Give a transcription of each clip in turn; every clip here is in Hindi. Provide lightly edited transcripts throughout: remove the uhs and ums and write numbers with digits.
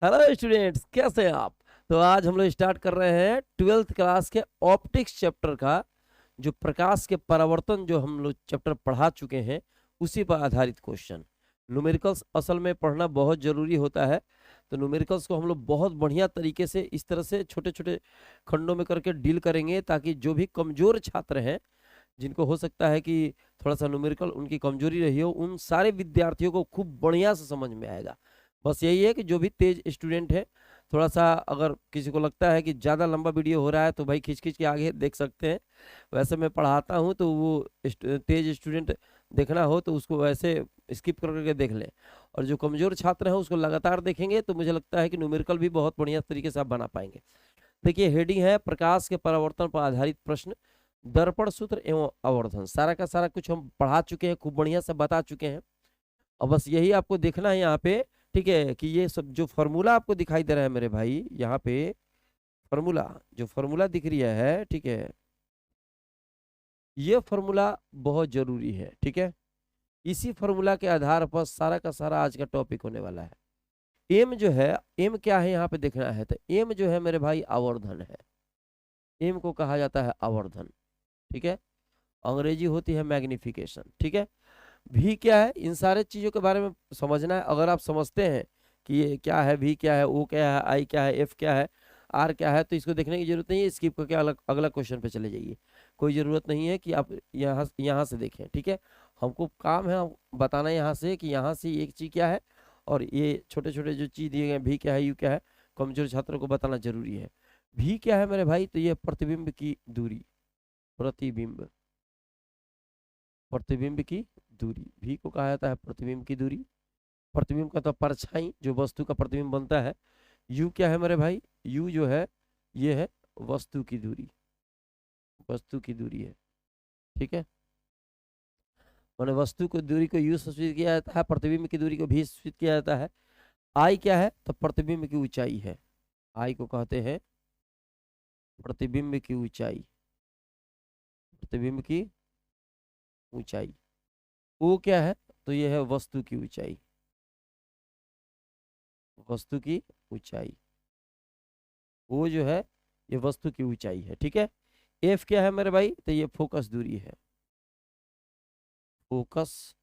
हेलो स्टूडेंट्स, कैसे हैं आप। तो आज हम लोग स्टार्ट कर रहे हैं 12th क्लास के ऑप्टिक्स चैप्टर का, जो प्रकाश के परावर्तन जो हम लोग चैप्टर पढ़ा चुके हैं उसी पर आधारित क्वेश्चन। न्यूमेरिकल्स असल में पढ़ना बहुत जरूरी होता है। तो न्यूमेरिकल्स को हम लोग बहुत बढ़िया तरीके से इस तरह से छोटे छोटे खंडों में करके डील करेंगे, ताकि जो भी कमजोर छात्र हैं, जिनको हो सकता है कि थोड़ा सा न्यूमेरिकल उनकी कमजोरी रही हो, उन सारे विद्यार्थियों को खूब बढ़िया से समझ में आएगा। बस यही है कि जो भी तेज स्टूडेंट है, थोड़ा सा अगर किसी को लगता है कि ज़्यादा लंबा वीडियो हो रहा है तो भाई खींच खींच के आगे देख सकते हैं। वैसे मैं पढ़ाता हूँ तो वो तेज स्टूडेंट देखना हो तो उसको वैसे स्किप कर करके देख लें, और जो कमजोर छात्र हैं उसको लगातार देखेंगे तो मुझे लगता है कि न्यूमेरिकल भी बहुत बढ़िया तरीके से आप बना पाएंगे। देखिए, हेडिंग है प्रकाश के परावर्तन पर आधारित प्रश्न, दर्पण सूत्र एवं आवर्धन। सारा का सारा कुछ हम पढ़ा चुके हैं, खूब बढ़िया से बता चुके हैं। और बस यही आपको देखना है यहाँ पे, ठीक है, कि ये सब जो फॉर्मूला आपको दिखाई दे रहा है मेरे भाई, यहाँ पे फॉर्मूला, जो फॉर्मूला दिख रही है, ठीक है, ये फॉर्मूला बहुत जरूरी है। ठीक है, इसी फॉर्मूला के आधार पर सारा का सारा आज का टॉपिक होने वाला है। एम जो है, एम क्या है यहाँ पे देखना है, तो एम जो है मेरे भाई आवर्धन है। एम को कहा जाता है आवर्धन। ठीक है, अंग्रेजी होती है मैग्निफिकेशन। ठीक है, भी क्या है, इन सारे चीजों के बारे में समझना है। अगर आप समझते हैं कि ये क्या है, भी क्या है, ओ क्या है, आई क्या है, एफ क्या है, आर क्या है, तो इसको देखने की जरूरत नहीं है। स्किप करके अगला क्वेश्चन पे चले जाइए। कोई जरूरत नहीं है कि आप यहाँ से देखें। ठीक है, हमको काम है बताना यहाँ से कि यहाँ से एक चीज क्या है, और ये छोटे छोटे जो चीज दिए गए, भी क्या है, यू क्या है, कमजोर छात्रों को बताना जरूरी है। भी क्या है मेरे भाई, तो ये प्रतिबिंब की दूरी, प्रतिबिंब, प्रतिबिंब की दूरी, भी को कहा जाता है प्रतिबिंब की दूरी। प्रतिबिंब का तो परछाई जो वस्तु का प्रतिबिंब बनता है। यू क्या है मेरे भाई, यू जो है ये है वस्तु की दूरी, वस्तु की दूरी है। ठीक है, मैंने वस्तु की दूरी को यू से सूचित किया जाता है, प्रतिबिंब की दूरी को भी सूचित किया जाता है। आई क्या है, तो प्रतिबिंब की ऊंचाई है। आई को कहते हैं प्रतिबिंब की ऊंचाई, प्रतिबिंब की ऊंचाई। ओ क्या है, तो ये है वस्तु की ऊंचाई, वस्तु की ऊंचाई। वो जो है ये वस्तु की ऊंचाई है। ठीक है, एफ क्या है मेरे भाई, तो ये फोकस दूरी है, फोकस,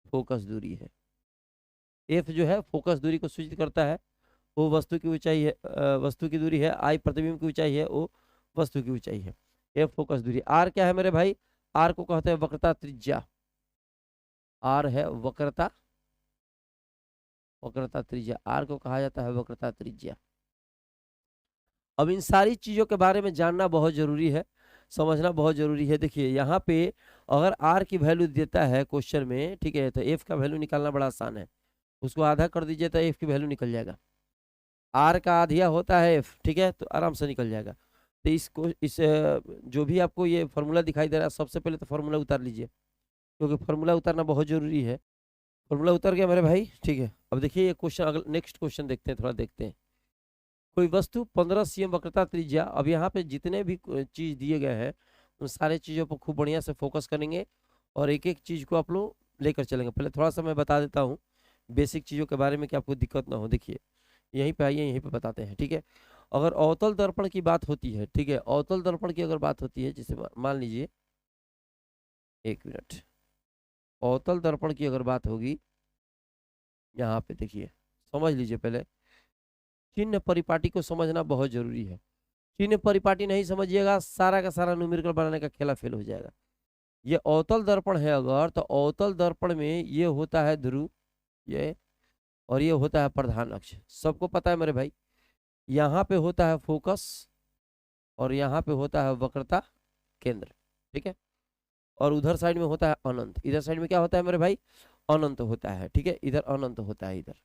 फोकस दूरी है। एफ जो है फोकस दूरी को सूचित करता है। वो वस्तु की ऊंचाई है, वस्तु की दूरी है। आई प्रतिबिंब की ऊंचाई है, वो वस्तु की ऊंचाई है। एफ फोकस दूरी। आर क्या है मेरे भाई, आर को कहते हैं वक्रता त्रिज्या। आर है वक्रता, वक्रता त्रिज्या, आर को कहा जाता है वक्रता त्रिज्या। अब इन सारी चीजों के बारे में जानना बहुत जरूरी है, समझना बहुत जरूरी है। देखिए यहाँ पे अगर आर की वैल्यू देता है क्वेश्चन में, ठीक है, तो एफ का वैल्यू निकालना बड़ा आसान है। उसको आधा कर दीजिए तो एफ की वैल्यू निकल जाएगा। आर का आधिया होता है एफ, ठीक है, तो आराम से निकल जाएगा। तो इसको जो भी आपको ये फॉर्मूला दिखाई दे रहा है, सबसे पहले तो फॉर्मूला उतार लीजिए, क्योंकि फॉर्मूला उतारना बहुत जरूरी है। फॉर्मूला उतर गया मेरे भाई। ठीक है, अब देखिए ये क्वेश्चन, अगला नेक्स्ट क्वेश्चन देखते हैं, थोड़ा देखते हैं। कोई वस्तु 15 cm वक्रता त्रिज्या। अब यहाँ पे जितने भी चीज दिए गए हैं उन सारे चीजों पर खूब बढ़िया से फोकस करेंगे, और एक एक चीज को आप लोग लेकर चलेंगे। पहले थोड़ा सा मैं बता देता हूँ बेसिक चीजों के बारे में कि आपको दिक्कत ना हो। देखिए यहीं पे आइए, यहीं पे बताते हैं। ठीक है, अगर अवतल दर्पण की बात होती है, ठीक है, अवतल दर्पण की अगर बात होती है, जैसे मान लीजिए, एक मिनट, अवतल दर्पण की अगर बात होगी, यहाँ पे देखिए, समझ लीजिए पहले, चिन्ह परिपाटी को समझना बहुत जरूरी है। चिन्ह परिपाटी नहीं समझिएगा, सारा का सारा न्यूमेरिकल बनाने का खेला फेल हो जाएगा। ये अवतल दर्पण है अगर, तो अवतल दर्पण में ये होता है ध्रुव, ये, और ये होता है प्रधान अक्ष। सबको पता है मेरे भाई, यहाँ पे होता है फोकस, और यहाँ पे होता है वक्रता केंद्र। ठीक है, और उधर साइड में होता है अनंत। इधर साइड में क्या होता है मेरे भाई, अनंत होता है। ठीक है, इधर अनंत होता है, इधर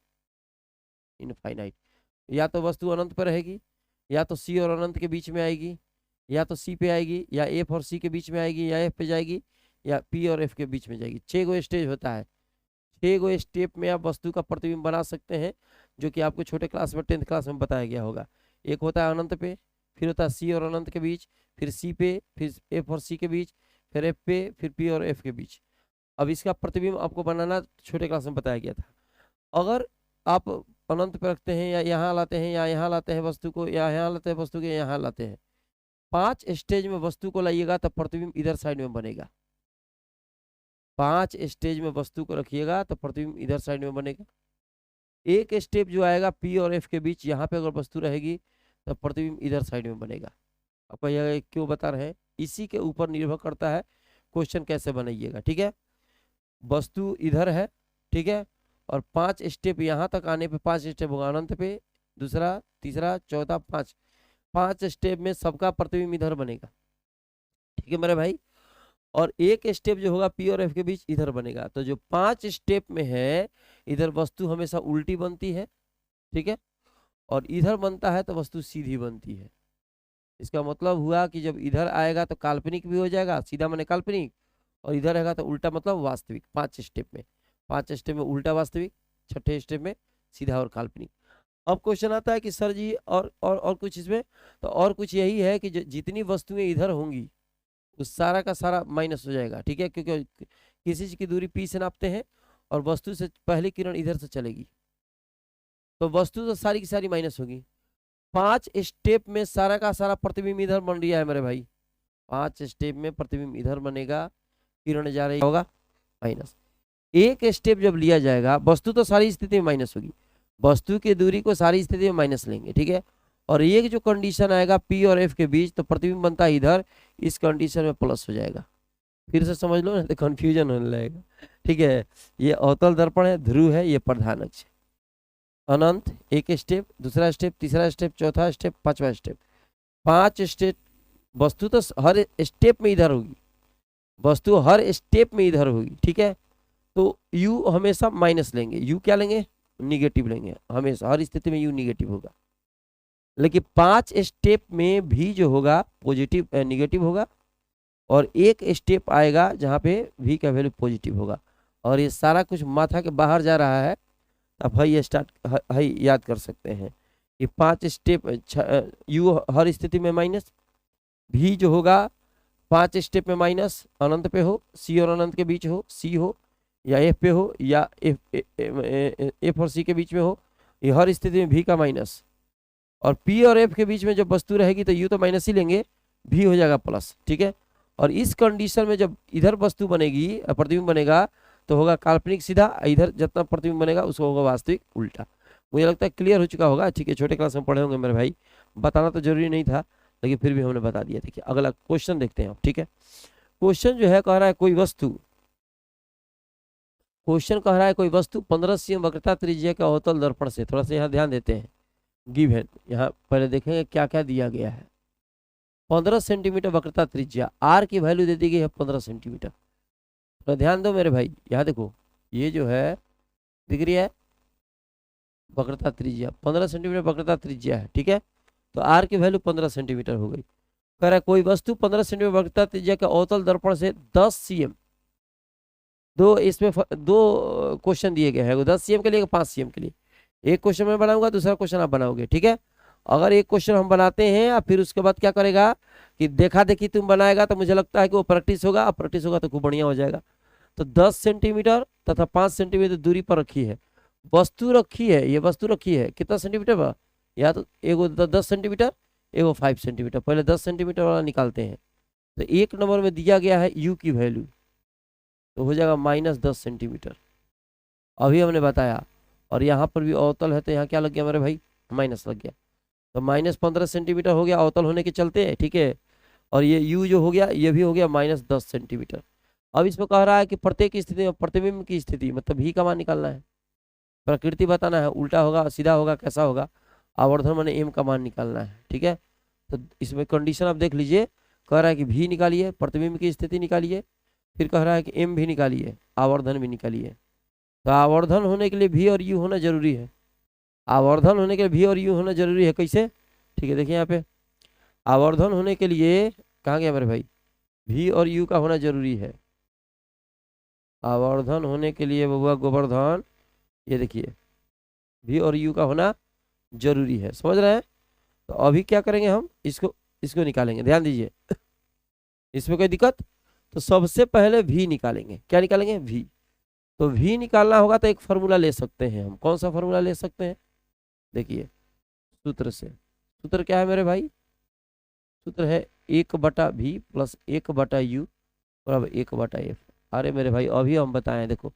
इनफाइनाइट। या तो वस्तु अनंत पर रहेगी, या तो सी और अनंत के बीच में आएगी, या तो सी पे आएगी, या एफ और सी के बीच में आएगी, या एफ पे जाएगी, या पी और एफ के बीच में जाएगी। 6 गो स्टेज होता है। 6 गो स्टेप में आप वस्तु का प्रतिबिंब बना सकते हैं, जो कि आपको छोटे क्लास में 10th क्लास में बताया गया होगा। एक होता है अनंत पे, फिर होता है सी और अनंत के बीच, फिर सी पे, फिर एफ और सी के बीच, फिर एफ पे, फिर पी और एफ के बीच। अब इसका प्रतिबिंब आपको बनाना छोटे क्लास में बताया गया था। अगर आप अनंत पे रखते हैं, या यहाँ लाते हैं, या यहाँ लाते हैं वस्तु को, या यहाँ लाते हैं वस्तु को, या यहाँ लाते हैं। 5 स्टेज में वस्तु को लाइएगा तो प्रतिबिंब इधर साइड में बनेगा। 5 स्टेज में वस्तु को रखिएगा तो प्रतिबिंब इधर साइड में बनेगा। एक स्टेप जो आएगा पी और एफ के बीच, यहाँ पे अगर वस्तु रहेगी तो प्रतिबिंब इधर साइड में बनेगा। आपको यह क्यों बता रहे हैं, इसी के ऊपर निर्भर करता है क्वेश्चन कैसे बनाइएगा। ठीक है, वस्तु इधर है, ठीक है, और 5 स्टेप यहाँ तक आने पे 5 स्टेप होगा अनंत पे, दूसरा, तीसरा, चौथा, 5 स्टेप में सबका प्रतिबिंब इधर बनेगा। ठीक है मेरे भाई, और एक स्टेप जो होगा पी और एफ के बीच इधर बनेगा। तो जो 5 स्टेप में है इधर वस्तु हमेशा उल्टी बनती है, ठीक है, और इधर बनता है तो वस्तु सीधी बनती है। इसका मतलब हुआ कि जब इधर आएगा तो काल्पनिक भी हो जाएगा, सीधा माने काल्पनिक, और इधर आएगा तो उल्टा मतलब वास्तविक। 5 स्टेप में, 5 स्टेप में उल्टा वास्तविक, छठे स्टेप में सीधा और काल्पनिक। अब क्वेश्चन आता है कि सर जी और कुछ इसमें, तो और कुछ यही है कि जितनी वस्तुएं इधर होंगी उस सारा का सारा माइनस हो जाएगा। ठीक है, क्योंकि किसी चीज की दूरी पी से नापते हैं और वस्तु से पहली किरण इधर से चलेगी तो वस्तु तो सारी की सारी माइनस होगी। 5 स्टेप में सारा का सारा प्रतिबिंब इधर बन रहा है मेरे भाई। 5 स्टेप में प्रतिबिंब इधर बनेगा, किरण जा रही होगा माइनस। एक स्टेप जब लिया जाएगा, वस्तु तो सारी स्थिति में माइनस होगी, वस्तु की दूरी को सारी स्थिति में माइनस लेंगे। ठीक है, और एक जो कंडीशन आएगा पी और एफ के बीच, तो प्रतिबिंब बनता है इधर, इस कंडीशन में प्लस हो जाएगा। फिर से समझ लो ना, तो कंफ्यूजन होने लगेगा। ठीक है, ये अवतल दर्पण है, ध्रुव है, ये प्रधान अक्ष है। अनंत एक स्टेप, दूसरा स्टेप, तीसरा स्टेप, चौथा स्टेप, 5वां स्टेप। 5 स्टेप, वस्तु तो हर स्टेप में इधर होगी, वस्तु हर स्टेप में इधर होगी। ठीक है, तो u हमेशा माइनस लेंगे, u क्या लेंगे, निगेटिव लेंगे, हमेशा हर स्थिति में u निगेटिव होगा। लेकिन 5 स्टेप में भी जो होगा पॉजिटिव निगेटिव होगा, और एक स्टेप आएगा जहाँ पे v का वैल्यू पॉजिटिव होगा। और ये सारा कुछ माथा के बाहर जा रहा है, अब भाई याद कर सकते हैं कि 5 स्टेप u हर स्थिति में माइनस, v जो होगा 5 स्टेप में माइनस, अनंत पे हो, c और अनंत के बीच हो, c हो या f पे हो, या f और c के बीच में हो, ये हर स्थिति में v का माइनस। और p और f के बीच में जब वस्तु रहेगी तो u तो माइनस ही लेंगे, v हो जाएगा प्लस। ठीक है, और इस कंडीशन में जब इधर वस्तु बनेगी, प्रतिबिंब बनेगा, तो होगा काल्पनिक सीधा, इधर जितना प्रतिबिंब बनेगा उसको होगा वास्तविक उल्टा। मुझे लगता है क्लियर हो चुका होगा। ठीक है, छोटे क्लास में पढ़े होंगे मेरे भाई, बताना तो जरूरी नहीं था लेकिन फिर भी हमने बता दिया। देखिए अगला क्वेश्चन देखते हैं आप। ठीक है, क्वेश्चन जो है कह रहा है कोई वस्तु, क्वेश्चन कह रहा है कोई वस्तु 15 cm वक्रता त्रिज्या के अवतल दर्पण से, थोड़ा सा यहाँ ध्यान देते हैं, गिवन यहाँ पहले देखेंगे क्या क्या दिया गया है। 15 सेंटीमीटर वक्रता त्रिज्या, आर की वैल्यू दे दी गई है 15 सेंटीमीटर। तो ध्यान दो मेरे भाई, यहाँ देखो ये जो है दिख रही है वक्रता त्रिज्या, 15 सेंटीमीटर वक्रता त्रिज्या है। ठीक है, तो आर की वैल्यू 15 सेंटीमीटर हो गई। कह रहा है कोई वस्तु 15 सेंटीमीटर वक्रता त्रिज्या के अवतल दर्पण से 10 cm, इसमें दो क्वेश्चन दिए गए हैं, 10 cm के लिए 5 cm के लिए। एक क्वेश्चन मैं बनाऊंगा, दूसरा क्वेश्चन आप बनाओगे। ठीक है, अगर एक क्वेश्चन हम बनाते हैं और फिर उसके बाद क्या करेगा कि देखा देखी तुम बनाएगा, तो मुझे लगता है कि वो प्रैक्टिस होगा, और प्रैक्टिस होगा तो खूब बढ़िया हो जाएगा। तो 10 सेंटीमीटर तथा 5 सेंटीमीटर दूरी पर रखी है वस्तु, रखी है ये वस्तु रखी है कितना सेंटीमीटर पर, या तो एगो 10 सेंटीमीटर, एगो 5 सेंटीमीटर। पहले 10 सेंटीमीटर वाला निकालते हैं। तो एक नंबर में दिया गया है u की वैल्यू, तो हो जाएगा -10 सेंटीमीटर, अभी हमने बताया। और यहाँ पर भी अवतल है तो यहाँ क्या लग गया मेरे भाई, माइनस लग गया, तो -15 सेंटीमीटर हो गया अवतल होने के चलते। ठीक है, और ये u जो हो गया ये भी हो गया -10 सेंटीमीटर। अब इसमें कह रहा है कि प्रत्येक स्थिति में प्रतिबिंब की स्थिति, मतलब v का मान निकालना है, प्रकृति बताना है, उल्टा होगा सीधा होगा कैसा होगा, आवर्धन माने m का मान निकालना है। ठीक है, तो इसमें कंडीशन आप देख लीजिए, कह रहा है कि v निकालिए, प्रतिबिंब की स्थिति निकालिए, फिर कह रहा है कि m भी निकालिए, आवर्धन भी निकालिए। तो आवर्धन होने के लिए v और u होना जरूरी है, आवर्धन होने के लिए v और u होना जरूरी है। कैसे, ठीक है देखिए यहाँ पे आवर्धन होने के लिए कहाँ गया मेरे भाई, v और u का होना जरूरी है। आवर्धन होने के लिए बबुआ गोवर्धन, ये देखिए v और u का होना जरूरी है, समझ रहे हैं। तो अभी क्या करेंगे हम, इसको निकालेंगे, ध्यान दीजिए इसमें कोई दिक्कत। तो सबसे पहले v निकालेंगे, क्या निकालेंगे v। तो v निकालना होगा तो एक फार्मूला ले सकते हैं हम, कौन सा फार्मूला ले सकते हैं, देखिए सूत्र से, सूत्र क्या है मेरे भाई, सूत्र है 1/v प्लस 1/u बराबर 1/f। अरे मेरे भाई अभी हम बताएं, देखो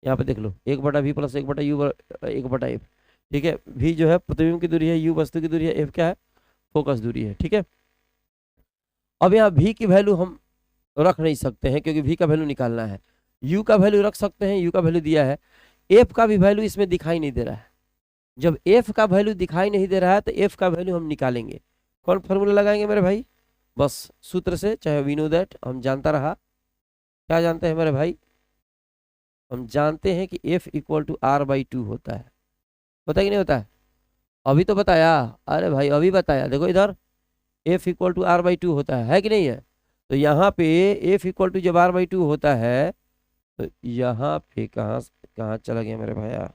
यहाँ पे देख लो 1/v प्लस 1/u 1/f। ठीक है, v जो है प्रतिबिंब की दूरी है, u वस्तु की दूरी है, f क्या है फोकस दूरी है। ठीक है, अब यहाँ v की वैल्यू हम रख नहीं सकते हैं क्योंकि v का वैल्यू निकालना है। u का वैल्यू रख सकते हैं, u का वैल्यू दिया है। f का भी वैल्यू इसमें दिखाई नहीं दे रहा है। जब f का वैल्यू दिखाई नहीं दे रहा है तो f का वैल्यू हम निकालेंगे। कौन फॉर्मूला लगाएंगे मेरे भाई, बस सूत्र से, चाहे वी नो दैट, हम जानता रहा। क्या जानते हैं मेरे भाई, हम जानते हैं कि f इक्वल टू r/2 होता है। पता कि नहीं होता है, अभी तो बताया। अरे भाई अभी बताया, देखो इधर f इक्वल टू r/2 होता है कि नहीं है। तो यहाँ पे f इक्वल टू जब r/2 होता है तो यहाँ पे कहाँ कहाँ चला गया मेरे भैया,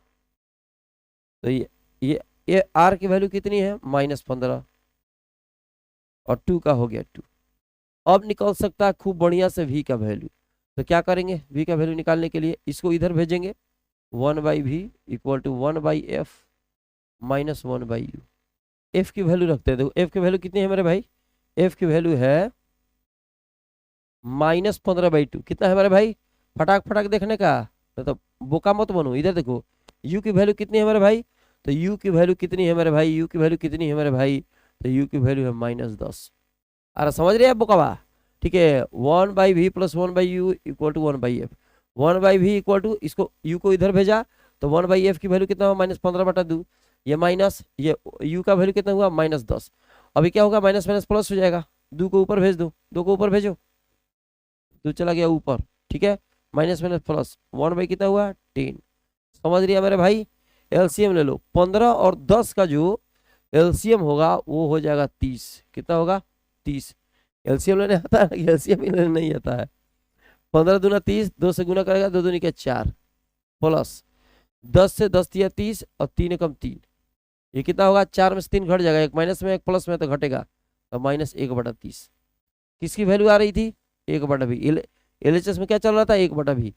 तो ये r की वैल्यू कितनी है -15 और 2 का हो गया 2। अब निकल सकता है खूब बढ़िया से v का वैल्यू। तो क्या करेंगे, v का वैल्यू निकालने के लिए इसको इधर भेजेंगे, 1/v equal to 1/f minus 1/u। f की वैल्यू रखते हैं, देखो f की वैल्यू कितनी है मेरे भाई, f की वैल्यू है -15/2। कितना है मेरे भाई, फटाक फटाक देखने का, तो बोका मत बनो। इधर देखो u की वैल्यू कितनी है मेरे भाई, तो u की वैल्यू कितनी है मेरे भाई, u की वैल्यू कितनी है मेरे भाई, तो u की वैल्यू है -10। अरे समझ रहे हैं बोकावा, ठीक है। 1/v plus 1/u equal to 1/f। 1/v equal to, इसको u को इधर भेजा तो 1/f की वैल्यू कितना हुआ -15/2। ये माइनस, ये u का वैल्यू कितना हुआ -10। अभी क्या होगा, माइनस माइनस प्लस हो जाएगा, 2 को ऊपर भेज दो, 2 को ऊपर भेजो, 2 चला गया ऊपर। ठीक है, माइनस माइनस प्लस, 1 कितना हुआ 10। समझ रही है मेरे भाई, एलसीएम ले लो, 15 और 10 का जो एलसीएम होगा वो हो जाएगा 30। कितना होगा 30। एलसीएम लेने आता है, एलसीएम लेने नहीं आता है। 15 दूना 30, 2 से गुना करेगा 2 दूनी के 4 प्लस 10 से 10 दिया 30 और 3 एकम 3, ये कितना होगा, 4 में से 3 घट जाएगा, एक माइनस में एक प्लस में तो घटेगा, तो -1/30। किसकी वैल्यू आ रही थी 1/v। एलएचएस में क्या चल रहा था 1/v।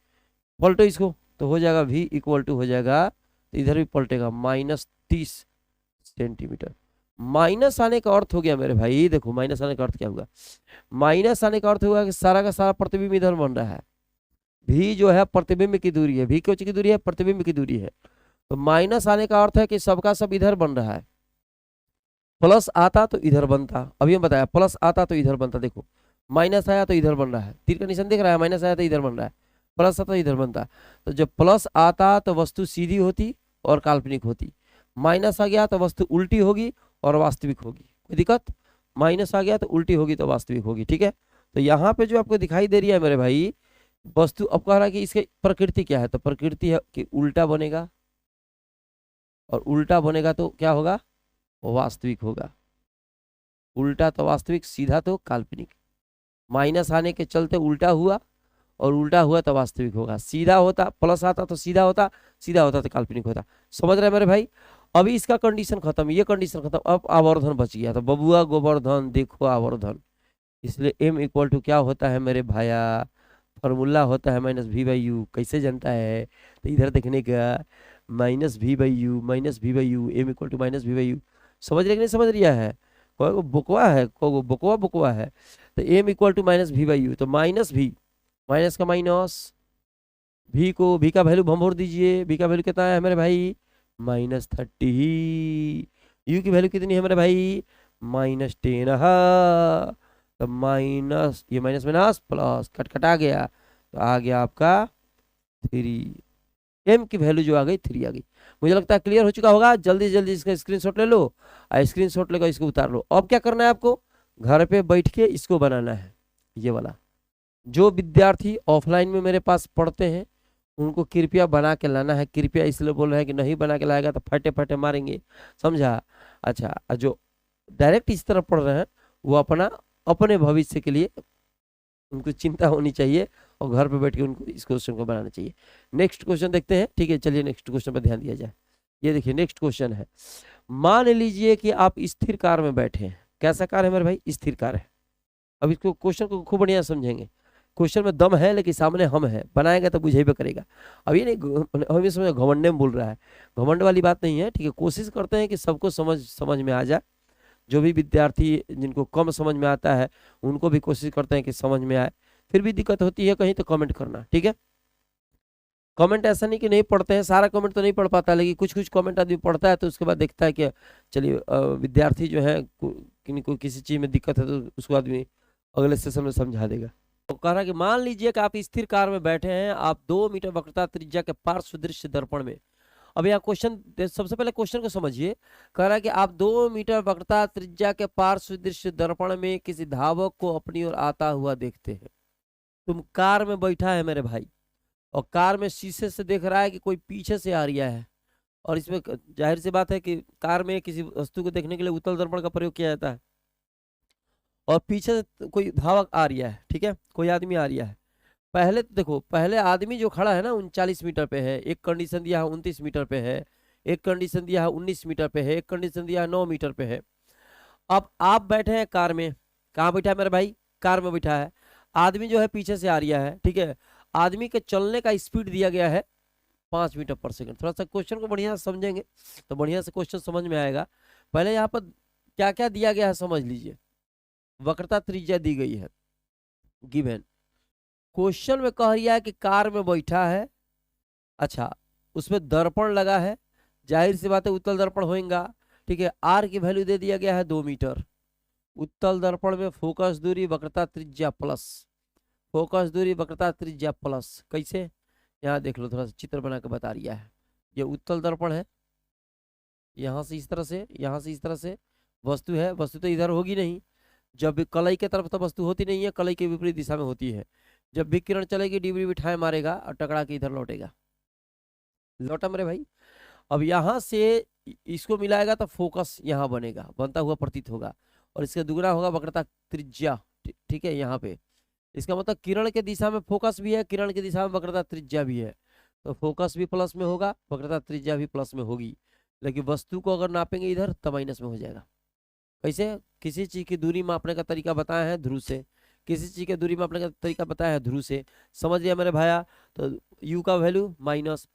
पलटो इसको तो हो जाएगा v इक्वल टू हो जाएगा, तो इधर भी पलटेगा -30 सेंटीमीटर। माइनस आने का अर्थ हो गया मेरे भाई, देखो माइनस आने का अर्थ क्या होगा, माइनस आने का अर्थ होगा कि सारा का सारा प्रतिबिंब इधर बन रहा है। v जो है प्रतिबिंब की दूरी है, v की दूरी है प्रतिबिंब की दूरी है, तो माइनस आने का अर्थ है कि सबका सब इधर बन रहा है। प्लस आता तो इधर बनता, अभी हम बताया प्लस आता तो इधर बनता, देखो माइनस आया तो इधर बन रहा है, तीर का निशान दिख रहा है, माइनस आया तो इधर बन रहा है, प्लस आता तो इधर बनता। तो जब प्लस आता तो वस्तु सीधी होती और काल्पनिक होती, माइनस आ गया तो वस्तु उल्टी होगी और वास्तविक होगी। कोई दिक्कत, माइनस आ गया तो उल्टी होगी तो वास्तविक होगी। ठीक है, तो यहाँ पे जो आपको दिखाई दे रही है मेरे भाई वस्तु, अब कह रहा है कि इसकी प्रकृति क्या है, तो प्रकृति है कि उल्टा बनेगा, और उल्टा बनेगा तो क्या होगा, वास्तविक होगा। उल्टा तो वास्तविक, सीधा तो काल्पनिक। माइनस आने के चलते उल्टा हुआ और उल्टा हुआ तो वास्तविक होगा। सीधा होता प्लस आता तो सीधा होता, सीधा होता तो काल्पनिक होता। समझ रहे मेरे भाई, अभी इसका कंडीशन खत्म, ये कंडीशन खत्म, अब आवर्धन बच गया। तो बबुआ गोवर्धन देखो आवर्धन, इसलिए m इक्वल टू क्या होता है मेरे भाया, फॉर्मूला होता है -v/u। कैसे जानता है, तो इधर देखने का, -v/u m equal to -v/u। समझ रहे कि नहीं समझ रिया है, कोई को बुकवा है, कोई को बुकवा बुकवा है। तो m इक्वल टू -v/u, तो -v, माइनस का माइनस, v को, v का वैल्यू भंभोर दीजिए, v का वैल्यू कितना है मेरे भाई -30। u की वैल्यू कितनी है मेरे भाई -10। तो माइनस, ये माइनस माइनस प्लस कटकटा गया, तो आ गया आपका 3। m की वैल्यू जो आ गई 3 आ गई। मुझे लगता है क्लियर हो चुका होगा। जल्दी जल्दी इसका स्क्रीनशॉट ले लो, और स्क्रीनशॉट लेकर इसको उतार लो। अब क्या करना है आपको, घर पे बैठ के इसको बनाना है, ये वाला। जो विद्यार्थी ऑफलाइन में मेरे पास पढ़ते हैं उनको कृपया बना के लाना है। कृपया इसलिए बोल रहे हैं कि नहीं बना के लाएगा तो फटे फटे मारेंगे, समझा। अच्छा, जो डायरेक्ट इस तरफ पढ़ रहे हैं वो अपने भविष्य के लिए उनको चिंता होनी चाहिए, और घर पे बैठ के उनको इस क्वेश्चन को बनाना चाहिए। नेक्स्ट क्वेश्चन देखते हैं, ठीक है, चलिए नेक्स्ट क्वेश्चन पर ध्यान दिया जाए। ये देखिए नेक्स्ट क्वेश्चन है, मान लीजिए कि आप स्थिर कार में बैठे हैं। कैसा कार है मेरे भाई, स्थिर कार है। अब इसको क्वेश्चन को खूब बढ़िया समझेंगे। क्वेश्चन में दम है लेकिन सामने हम है, बनाएगा तो बुझेबे करेगा। अब ये नहीं हमें समझ घमंडे में बोल रहा है, घमंड वाली बात नहीं है, ठीक है। कोशिश करते हैं कि सबको समझ में आ जाए। जो भी विद्यार्थी जिनको कम समझ में आता है उनको भी कोशिश करते हैं कि समझ में आए। फिर भी दिक्कत होती है कहीं तो कमेंट करना, ठीक है। कमेंट ऐसा नहीं कि नहीं पढ़ते हैं, सारा कमेंट तो नहीं पढ़ पाता, लेकिन कुछ कुछ कमेंट आदमी पढ़ता है तो उसके बाद देखता है कि चलिए विद्यार्थी जो है किनको किसी चीज में दिक्कत है तो उसको आदमी अगले सेशन में समझा देगा। तो कह रहा है कि मान लीजिए कि आप स्थिर कार में बैठे हैं, आप 2 मीटर वक्रता त्रिज्या के पार्श्व दृश्य दर्पण में। अब यहाँ क्वेश्चन, सबसे पहले क्वेश्चन को समझिए। कह रहा है कि आप 2 मीटर वक्रता त्रिज्या के पार्श्व दृश्य दर्पण में किसी धावक को अपनी ओर आता हुआ देखते हैं। तुम कार में बैठा है मेरे भाई, और कार में शीशे से देख रहा है कि कोई पीछे से आ रहा है, और इसमें जाहिर सी बात है कि कार में किसी वस्तु को देखने के लिए उत्तल दर्पण का प्रयोग किया जाता है, और पीछे से कोई धावक आ रहा है, ठीक है, कोई आदमी आ रहा है। पहले तो देखो, पहले आदमी जो खड़ा है ना 39 मीटर पे है, एक कंडीशन दिया है 29 मीटर पे है, एक कंडीशन दिया है 19 मीटर पे है, एक कंडीशन दिया है 9 मीटर पे है। अब आप बैठे हैं कार में, कहाँ बैठा है मेरे भाई, कार में बैठा है। आदमी जो है पीछे से आ रहा है, ठीक है। आदमी के चलने का स्पीड दिया गया है 5 मीटर पर सेकंड। थोड़ा सा क्वेश्चन को बढ़िया से समझेंगे तो बढ़िया से क्वेश्चन समझ में आएगा। पहले यहाँ पर क्या क्या दिया गया है समझ लीजिए। वक्रता त्रिज्या दी गई है गिवन। क्वेश्चन में कह रहा है कि कार में बैठा है, अच्छा उसमें दर्पण लगा है, जाहिर सी बात है उत्तल दर्पण होएगा, ठीक है। आर की वैल्यू दे दिया गया है 2 मीटर। उत्तल दर्पण में फोकस दूरी वक्रता त्रिज्या प्लस, फोकस दूरी वक्रता त्रिज्या प्लस। कैसे, यहाँ देख लो, थोड़ा सा चित्र बना के बता रहा है। ये उत्तल दर्पण है, यहाँ से इस तरह से, यहाँ से इस तरह से वस्तु है। वस्तु तो इधर होगी नहीं, जब भी कलई के तरफ तो वस्तु होती नहीं है, कलई के विपरीत दिशा में होती है। जब भी किरण चलेगी डिबरी बिठाए मारेगा और टकरा के इधर लौटेगा। लौटा मेरे भाई। अब यहाँ से इसको मिलाएगा तो फोकस यहाँ बनेगा, बनता हुआ प्रतीत होगा, और इसका दुगना होगा वक्रता त्रिज्या, ठीक है। यहाँ पे इसका मतलब किरण के दिशा में फोकस भी है, किरण की दिशा में वक्रता त्रिज्या भी है, तो फोकस भी प्लस में होगा, वक्रता त्रिज्या भी प्लस में होगी। लेकिन वस्तु को अगर नापेंगे इधर तो माइनस में हो जाएगा। कैसे, किसी चीज की दूरी मापने का तरीका बताया है ध्रुव से, किसी चीज की दूरी मापने का तरीका बताया है ध्रुव से, समझ लिया मेरे भाया। तो यू का वैल्यू माइनस,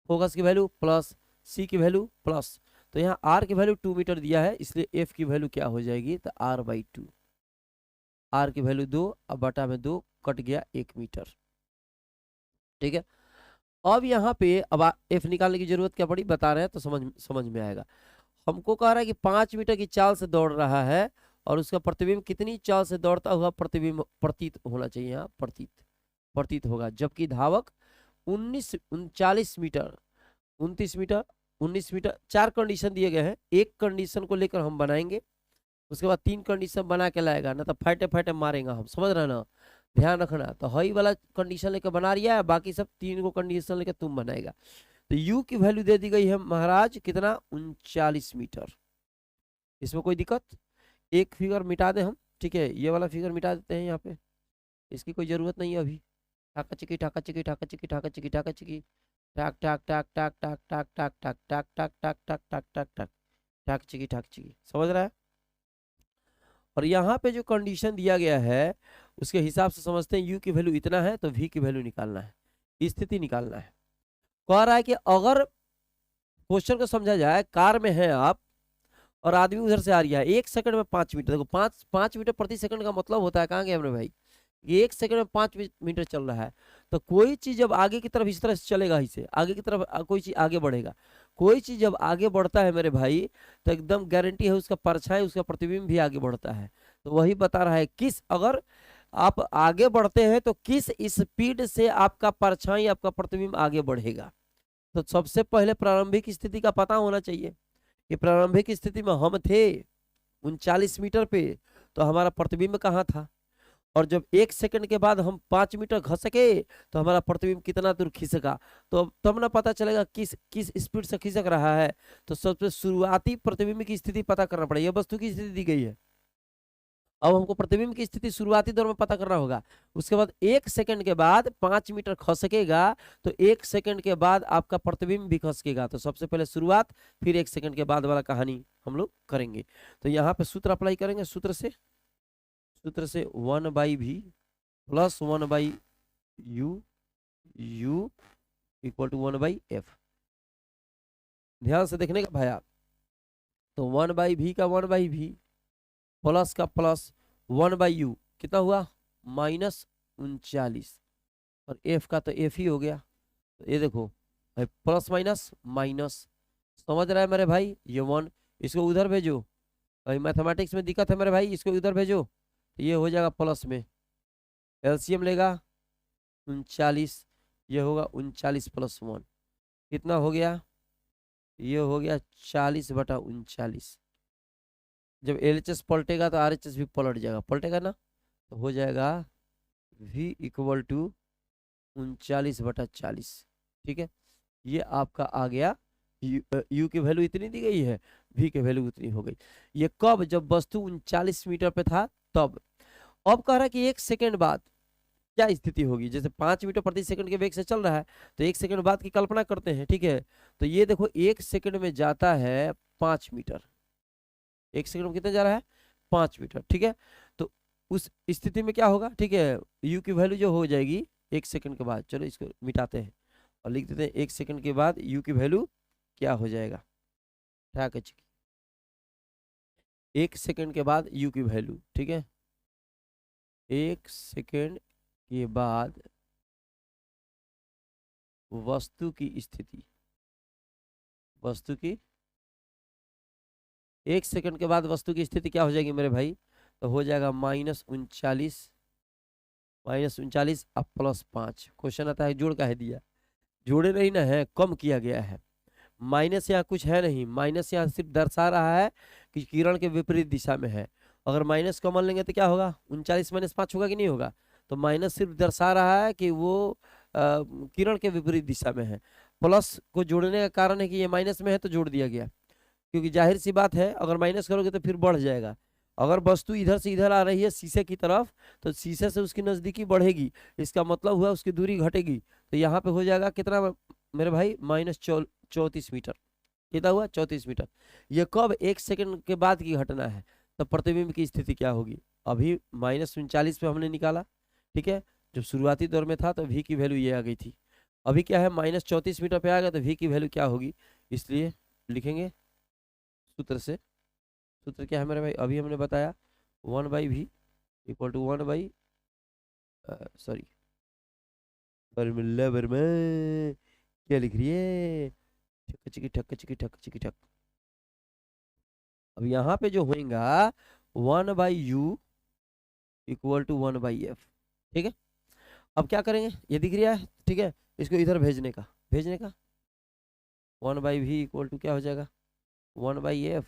फोकस की वैल्यू प्लस, सी की वैल्यू प्लस। तो यहाँ आर की वैल्यू 2 मीटर दिया है, इसलिए एफ की वैल्यू क्या हो जाएगी, तो r/2। आर की वैल्यू 2, अब बटा में 2 कट गया 1 मीटर, ठीक है। अब यहाँ पे अब एफ निकालने की जरूरत क्या पड़ी, बता रहे हैं तो समझ में आएगा। हमको कह रहा है कि 5 मीटर की चाल से दौड़ रहा है, और उसका प्रतिबिंब कितनी चाल से दौड़ता हुआ प्रतिबिंब प्रतीत होना चाहिए, यहाँ प्रतीत होगा। जबकि धावक 39 मीटर, 29 मीटर, 19 मीटर, 4 कंडीशन दिए गए हैं। एक कंडीशन को लेकर हम बनाएंगे, उसके बाद 3 कंडीशन बना के लाएगा, ना तो फाटे फाटे मारेगा हम, समझ रहे ना, ध्यान रखना। तो हई वाला कंडीशन लेकर बना रहा है, बाकी सब 3 को कंडीशन लेकर तुम बनाएगा। तो यू की वैल्यू दे दी गई है महाराज कितना, 39 मीटर। इसमें कोई दिक्कत, एक फिगर मिटा दे हम, ठीक है। ये वाला फिगर मिटा देते हैं यहाँ पे, इसकी कोई जरूरत नहीं है अभी। ठाका चिकी ठाका चिकी ठाका चिकी ठाका चिकी ठाका चिकी, टाक टाक टाक टाक टाक टाक टाक टाक टाक टाक टाक टाक टाक टाक टाक टाक चिकी ठाक चिकी, समझ रहा है। और यहाँ पे जो कंडीशन दिया गया है उसके हिसाब से समझते हैं, यू की वैल्यू इतना है तो वी की वैल्यू निकालना है, स्थिति निकालना है। कह रहा है कि अगर क्वेश्चन को समझा जाए, कार में है आप और आदमी उधर से आ रहा है, 1 सेकंड में 5 मीटर, देखो 5 मीटर प्रति सेकंड का मतलब होता है, कहाँ गया हमने भाई, ये 1 सेकंड में 5 मीटर चल रहा है। तो कोई चीज जब आगे की तरफ इस तरह से चलेगा, इसे आगे की तरफ कोई चीज आगे बढ़ेगा, कोई चीज जब आगे बढ़ता है मेरे भाई तो एकदम गारंटी है उसका परछाई, उसका प्रतिबिंब भी आगे बढ़ता है। तो वही बता रहा है, किस अगर आप आगे बढ़ते हैं तो किस स्पीड से आपका परछाई, आपका प्रतिबिंब आगे बढ़ेगा। तो सबसे पहले प्रारंभिक स्थिति का पता होना चाहिए कि प्रारंभिक स्थिति में हम थे 39 मीटर पे, तो हमारा प्रतिबिंब कहाँ था, और जब 1 सेकंड के बाद हम 5 मीटर घसके तो हमारा प्रतिबिंब कितना दूर खिसका, तो तब ना पता चलेगा किस स्पीड से खिसक रहा है। तो सबसे शुरुआती प्रतिबिंब की स्थिति पता करना पड़ेगा। वस्तु की स्थिति दी गई है, अब हमको प्रतिबिंब की स्थिति शुरुआती दौर में पता करना होगा। उसके बाद 1 सेकंड के बाद 5 मीटर खसकेगा, तो 1 सेकंड के बाद आपका प्रतिबिंब भी खसकेगा। तो सबसे पहले शुरुआत, फिर 1 सेकंड के बाद वाला कहानी हम लोग करेंगे। तो यहाँ पे सूत्र अप्लाई करेंगे, सूत्र से 1/v plus 1/u, u equal to 1/f। ध्यान से देखने का भाया, तो 1/v का 1/v प्लस का प्लस 1/u कितना हुआ, -39, और f का तो f ही हो गया। तो ये देखो भाई, प्लस माइनस माइनस, समझ रहा है मेरे भाई, ये 1, इसको उधर भेजो भाई, मैथमेटिक्स में दिक्कत है मेरे भाई, इसको उधर भेजो, तो ये हो जाएगा प्लस में, एलसीएम लेगा 39, ये होगा 39 प्लस 1 कितना हो गया, ये हो गया 40/39। जब एलएचएस पलटेगा तो आरएचएस भी पलट जाएगा, पलटेगा ना, तो हो जाएगा v इक्वल टू 39/40। ठीक है, ये आपका आ गया, u की वैल्यू इतनी दी गई है, v की वैल्यू उतनी हो गई। ये कब, जब वस्तु 39 मीटर पे था तब। अब कह रहा है कि 1 सेकेंड बाद क्या स्थिति होगी, जैसे 5 मीटर प्रति सेकंड के वेग से चल रहा है, तो 1 सेकंड बाद की कल्पना करते हैं। ठीक है, तो ये देखो 1 सेकंड में जाता है 5 मीटर, 1 सेकंड में कितना जा रहा है, 5 मीटर। ठीक है, तो उस स्थिति में क्या होगा, ठीक है, u की वैल्यू जो हो जाएगी 1 सेकंड के बाद, चलो इसको मिटाते हैं और लिख देते हैं 1 सेकंड के बाद u की वैल्यू क्या हो जाएगा, क्या कह 1 सेकंड के बाद u की वैल्यू, ठीक है, 1 सेकंड के बाद वस्तु की स्थिति, वस्तु की 1 सेकंड के बाद वस्तु की स्थिति क्या हो जाएगी मेरे भाई, तो हो जाएगा -39 अब +5। क्वेश्चन आता है जोड़ का है दिया, जोड़े नहीं ना है, कम किया गया है, माइनस यहाँ कुछ है नहीं, माइनस यहाँ सिर्फ दर्शा रहा है कि किरण के विपरीत दिशा में है। अगर माइनस कॉमन लेंगे तो क्या होगा, 39 - 5 होगा कि नहीं होगा, तो माइनस सिर्फ दर्शा रहा है कि वो किरण के विपरीत दिशा में है। प्लस को जोड़ने का कारण है कि ये माइनस में है तो जोड़ दिया गया, क्योंकि जाहिर सी बात है अगर माइनस करोगे तो फिर बढ़ जाएगा। अगर वस्तु इधर से इधर आ रही है शीशे की तरफ, तो शीशे से उसकी नजदीकी बढ़ेगी, इसका मतलब हुआ उसकी दूरी घटेगी, तो यहाँ पे हो जाएगा कितना मेरे भाई, -34 मीटर। कितना हुआ, 34 मीटर। ये कब, 1 सेकंड के बाद की घटना है, तो प्रतिबिंब की स्थिति क्या होगी, अभी -39 पे हमने निकाला। ठीक है, जब शुरुआती दौर में था तो v की वैल्यू ये आ गई थी, अभी क्या है -34 मीटर पे आ गया, तो v की वैल्यू क्या होगी, इसलिए लिखेंगे सूत्र से। सूत्र क्या है मेरे भाई, अभी हमने बताया 1/v equal to 1 sorry formula Verma क्या लिख रही है, ठक चिकी ठक चिकी ठक चिकी ठक। अब यहाँ पे जो होगा 1/u इक्वल टू 1/f। ठीक है, अब क्या करेंगे, ये दिख रहा है, ठीक है, इसको इधर भेजने का, 1/v इक्वल टू क्या हो जाएगा, 1/f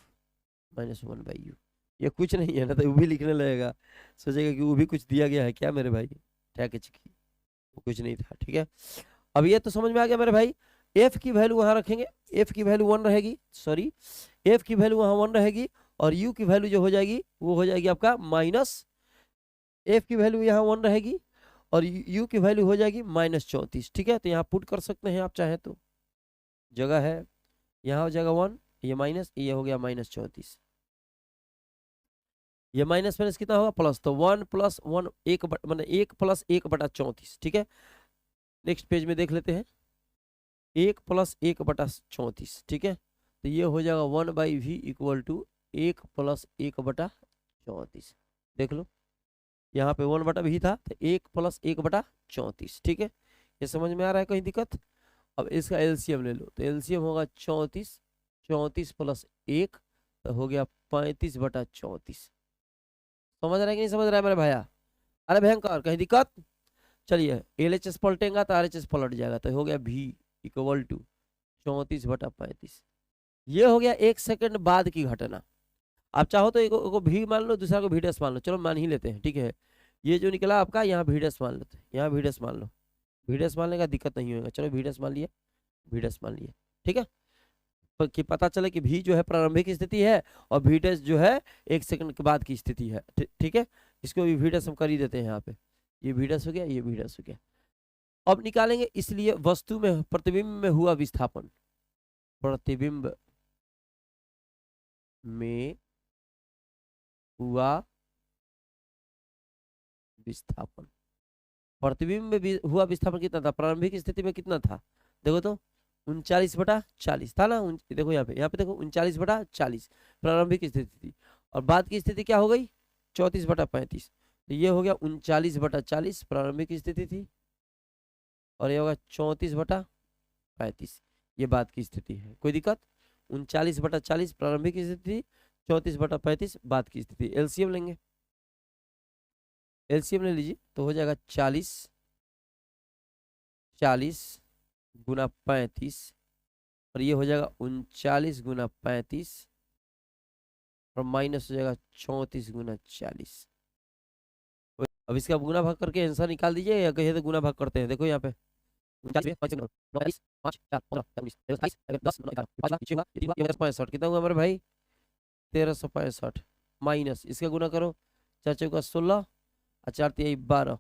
- 1/u। ये कुछ नहीं है ना, तो वो भी लिखने लगेगा, सोचेगा कि वो भी कुछ दिया गया है क्या मेरे भाई, ठक चिकी, वो कुछ नहीं था। ठीक है, अब ये तो समझ में आ गया मेरे भाई, f की वैल्यू वहां रखेंगे, f की वैल्यू 1 रहेगी, सॉरी f की वैल्यू वहां 1 रहेगी, और u की वैल्यू जो हो जाएगी वो हो जाएगी आपका माइनस, f की वैल्यू यहाँ 1 रहेगी और u की वैल्यू हो जाएगी -34। ठीक है, तो यहाँ पुट कर सकते हैं आप चाहे तो, जगह है, यहाँ हो जाएगा 1, ये माइनस, ये हो गया -34, ये माइनस माइनस कितना होगा प्लस, तो 1 + 1 1 मतलब 1 + 1/34। ठीक है, नेक्स्ट पेज में देख लेते हैं, 1 + 1/34। ठीक है, तो ये हो जाएगा 1/v इक्वल टू 1 + 1/34। देख लो, यहाँ पे 1/v था, तो 1 + 1/34। ठीक है, ये समझ में आ रहा है, कहीं दिक्कत। अब इसका एलसीएम ले लो, तो एलसीएम होगा 34, 34 + 1 तो हो गया 35/34। समझ रहा है कि नहीं समझ रहा है मेरे भैया, अरे भयंकर, कहीं दिक्कत। चलिए एलएचएस पलटेगा तो आरएचएस पलट जाएगा, तो हो गया v इक्वल टू 34/35। ये हो गया 1 सेकंड बाद की घटना। आप चाहो तो एक को भी मान लो, दूसरा को भी डैश मान लो, चलो मान ही लेते हैं। ठीक है, ये जो निकला आपका, यहाँ भी डैश मान लेते हैं, यहाँ भी डैश मान लो, भी डैश मानने का दिक्कत नहीं होगा, चलो भी डैश मान लिया, भी डैश मान लिया। ठीक है, कि पता चले कि भी जो है प्रारंभिक स्थिति है और भी डैश जो है 1 सेकंड के बाद की स्थिति है। ठीक है, इसको भी डैश हम कर ही देते हैं यहाँ पे, ये भी डैश हो गया, ये भी डैश हो गया। अब निकालेंगे, इसलिए वस्तु में प्रतिबिंब में हुआ विस्थापन, प्रतिबिंब में हुआ विस्थापन। प्रतिबिंब में भी हुआ विस्थापन कितना था, प्रारंभिक स्थिति में कितना था, देखो तो 39/40 था ना। देखो यहाँ पे देखो 39/40 प्रारंभिक स्थिति थी, और बाद की स्थिति क्या हो गई 34/35। तो ये हो गया 39/40 प्रारंभिक स्थिति थी, और ये होगा 34/35, ये बाद की स्थिति है। कोई दिक्कत, 39/40 प्रारंभिक स्थिति, 34/35 बाद की स्थिति। एलसीएम लेंगे, एलसीएम ले लीजिए, तो हो जाएगा 40 गुना 35, और ये हो जाएगा 39 गुना 35, और माइनस हो जाएगा 34 गुना 40। अब इसका गुना भाग करके आंसर निकाल दीजिए, या कहिए तो गुना भाग करते हैं। देखो यहाँ पे 65 कितना हुआ हमारे भाई, 1365, माइनस इसका गुना करो, 4 चौका 16 और 4 तिहाई 12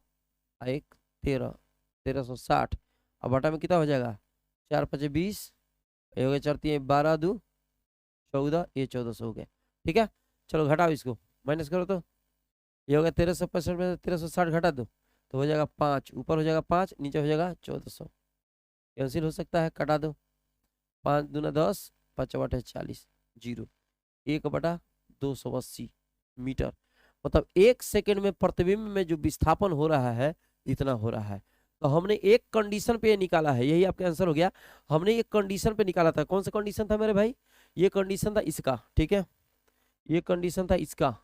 और 1 13, 1360। अब बटा में कितना हो जाएगा, 4 5 20, ये हो गया 4 तिहाई 12 2 14, ये 1400 हो गया। ठीक है, चलो घटाओ इसको, माइनस करो, तो ये हो गया 1365 में 1360 घटा दो तो हो जाएगा 5, ऊपर हो जाएगा 5, नीचे हो जाएगा 1400। कैंसिल हो सकता है, कटा दो, 5 दूना 10, 5 बटे 40, 0, 1/280 मीटर। मतलब 1 सेकंड में प्रतिबिंब में जो विस्थापन हो रहा है इतना हो रहा है। तो हमने एक कंडीशन पे निकाला है, यही आपका आंसर हो गया। हमने एक कंडीशन पे निकाला था, कौन सा कंडीशन था मेरे भाई, ये कंडीशन था इसका, ठीक है, ये कंडीशन था इसका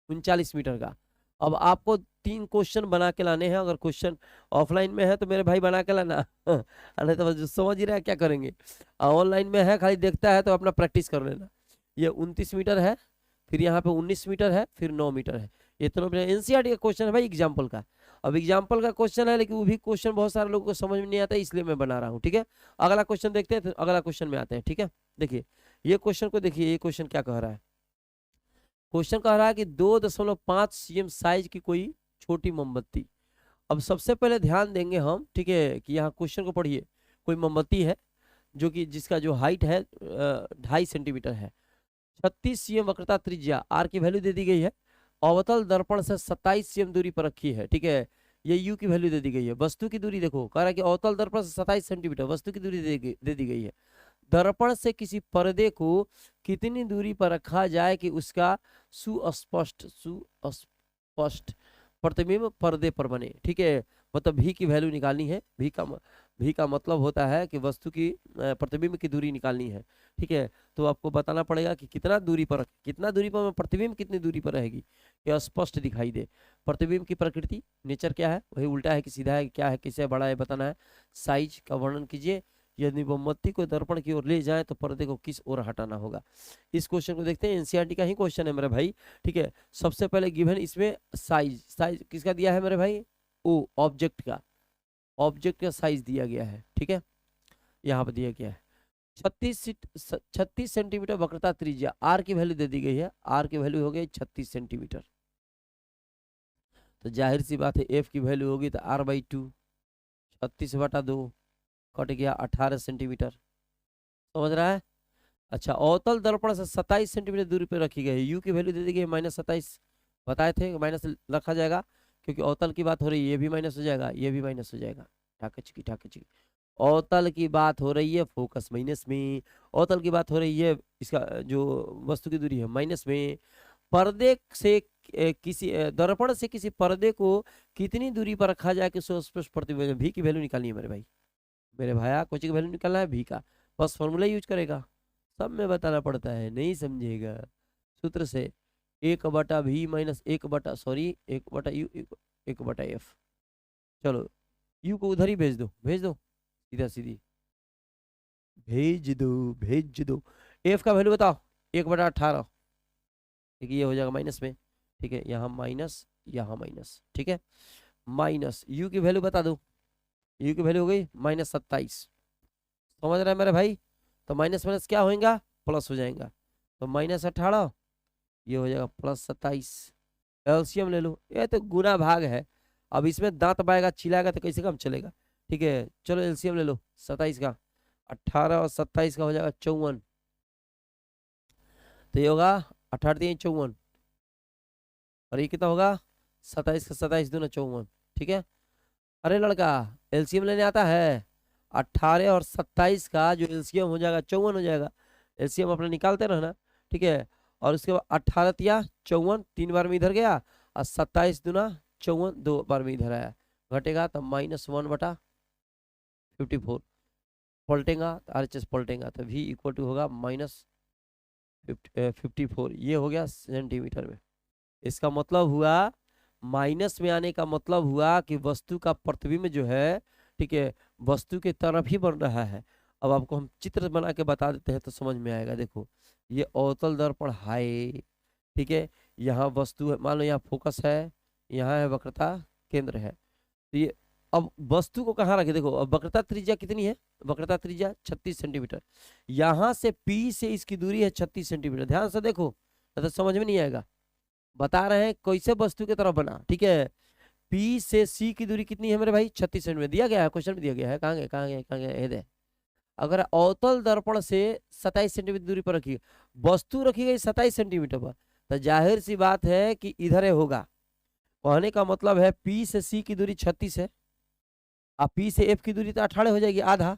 39 मीटर का। अब आपको 3 क्वेश्चन बना के लाने हैं, अगर क्वेश्चन ऑफलाइन में है तो मेरे भाई बना के लाना नहीं तो जो समझ ही रहा है क्या करेंगे, ऑनलाइन में है खाली देखता है तो अपना प्रैक्टिस कर लेना। ये 29 मीटर है, फिर यहाँ पे 19 मीटर है, फिर 9 मीटर है, ये तो एनसीईआरटी का क्वेश्चन है भाई, एग्जाम्पल का। अब एग्जाम्पल का क्वेश्चन है, लेकिन वो भी क्वेश्चन बहुत सारे लोगों को समझ में नहीं आता है, इसलिए मैं बना रहा हूँ। ठीक है, अगला क्वेश्चन देखते हैं, अगला क्वेश्चन में आते हैं। ठीक है, देखिए ये क्वेश्चन को देखिए, ये क्वेश्चन क्या कह रहा है। क्वेश्चन कह रहा है कि 2.5 सीएम साइज की कोई छोटी मोमबत्ती। अब सबसे पहले ध्यान देंगे हम, ठीक है, कि यहाँ क्वेश्चन को पढ़िए। कोई मोमबत्ती है जो कि जिसका जो हाइट है 2.5 सेंटीमीटर है, 36 सीएम वक्रता त्रिज्या, आर की वैल्यू दे दी गई है, अवतल दर्पण से 27 सीएम दूरी पर रखी है। ठीक है, ये यू की वैल्यू दे दी गई है। वस्तु की दूरी देखो, कह रहा है कि अवतल दर्पण से 27 सेंटीमीटर वस्तु की दूरी दे दी गई है। दर्पण से किसी पर्दे को कितनी दूरी पर रखा जाए कि उसका सुस्पष्ट प्रतिबिंब पर्दे पर बने। ठीक है, मतलब भी की वैल्यू निकालनी है। भी का मतलब होता है कि वस्तु की प्रतिबिंब की दूरी निकालनी है। ठीक है, तो आपको बताना पड़ेगा कि कितना दूरी पर प्रतिबिंब कितनी दूरी पर रहेगी कि स्पष्ट दिखाई दे। प्रतिबिंब की प्रकृति नेचर क्या है, वही उल्टा है कि सीधा है, क्या है, किसे बड़ा है बताना है। साइज का वर्णन कीजिए। यदि मोमबत्ती को दर्पण की ओर ले जाए तो पर्दे को किस ओर हटाना होगा। इस क्वेश्चन को देखते हैं, एनसीईआरटी का ही क्वेश्चन है मेरे भाई। ठीक है, सबसे पहले गिवन इसमें साइज किसका दिया है मेरे भाई, ओ ऑब्जेक्ट का साइज दिया गया है। ठीक है, यहाँ पर दिया गया है 36 सेंटीमीटर वक्रता त्रिज्या, आर की वैल्यू दे दी गई है, आर की वैल्यू हो गई 36 सेंटीमीटर। तो जाहिर सी बात है एफ की वैल्यू होगी तो r/2, 36/2 कट गया 18 सेंटीमीटर। समझ रहा है। अच्छा, अवतल दर्पण से 27 सेंटीमीटर दूरी पर रखी गई है, यू की वैल्यू दे दी गई है -27, बताए थे माइनस रखा जाएगा क्योंकि अवतल की बात हो रही है, ये भी माइनस हो जाएगा, ये भी माइनस हो जाएगा। ठाके अवतल की बात हो रही है, फोकस माइनस में, अवतल की बात हो रही है, इसका जो वस्तु की दूरी है माइनस में। पर्दे से किसी दर्पण से किसी पर्दे को कितनी दूरी पर रखा जाए कि स्पष्ट प्रतिबिंब, भी की वैल्यू निकालनी है मेरे भाई। मेरे भाया कोई की वैल्यू निकालना है भी का, बस फॉर्मूला यूज करेगा, सब में बताना पड़ता है, नहीं समझेगा सूत्र से 1/v माइनस 1/यू 1/f। चलो यू को उधर ही भेज दो सीधा सीधी भेज दो। एफ का वैल्यू बताओ 1/18, ठीक है, ये हो जाएगा माइनस में। ठीक है, यहाँ माइनस, यहाँ माइनस। ठीक है, माइनस यू की वैल्यू बता दो, यू की वैल्यू हो गई -27। समझ रहा है मेरे भाई। तो माइनस माइनस क्या होएगा, प्लस हो जाएगा, तो -18 ये हो जाएगा +27। एलसीएम ले लो, ये तो गुना भाग है, अब इसमें दांत बाएगा चिल्लाएगा तो कैसे काम चलेगा। ठीक है, चलो एलसीएम ले लो 27 का, 18 और 27 का हो जाएगा 54। तो ये होगा 18 3 54, और ये कितना होगा 27 का 27 दूना 54। ठीक है, अरे लड़का, एलसीएम लेने आता है? 18 और 27 का जो एलसीएम हो जाएगा 54 हो जाएगा। एलसीएम अपने निकालते रहना, ठीक है। और उसके बाद 18 तिया 54, 3 बार में इधर गया, और 27 दुना 54, 2 बार में इधर आया, घटेगा तो -1/54 पलटेगा, RHS पलटेगा तो V इक्वल टू होगा -54। ये हो गया सेंटीमीटर में। इसका मतलब हुआ, माइनस में आने का मतलब हुआ कि वस्तु का प्रतिबिंब जो है, ठीक है, वस्तु के तरफ ही बन रहा है। अब आपको हम चित्र बना के बता देते हैं तो समझ में आएगा। देखो, ये अवतल दर्पण है, ठीक है। यहाँ वस्तु है, मान लो यहाँ फोकस है, यहाँ है वक्रता केंद्र है। तो ये, अब वस्तु को कहाँ रखे, देखो अब वक्रता त्रिज्या कितनी है, वक्रता त्रिज्या 36 सेंटीमीटर। यहाँ से P से इसकी दूरी है 36 सेंटीमीटर। ध्यान से देखो, तो समझ में नहीं आएगा। बता रहे हैं कैसे वस्तु की तरफ बना, ठीक है। P से C की दूरी कितनी है मेरे भाई, 36 सेंटीमीटर दिया गया है, क्वेश्चन में दिया गया है। कहाँ गए, कहाँ गए, कहाँ गए, ये दे। अगर अवतल दर्पण से 27 सेंटीमीटर दूरी पर रखिए, वस्तु रखी गई 27 सेंटीमीटर पर, तो जाहिर सी बात है कि इधर ही होगा। कहने का मतलब है P से C की दूरी 36 है, अब P से F की दूरी तो 18 हो जाएगी, आधा।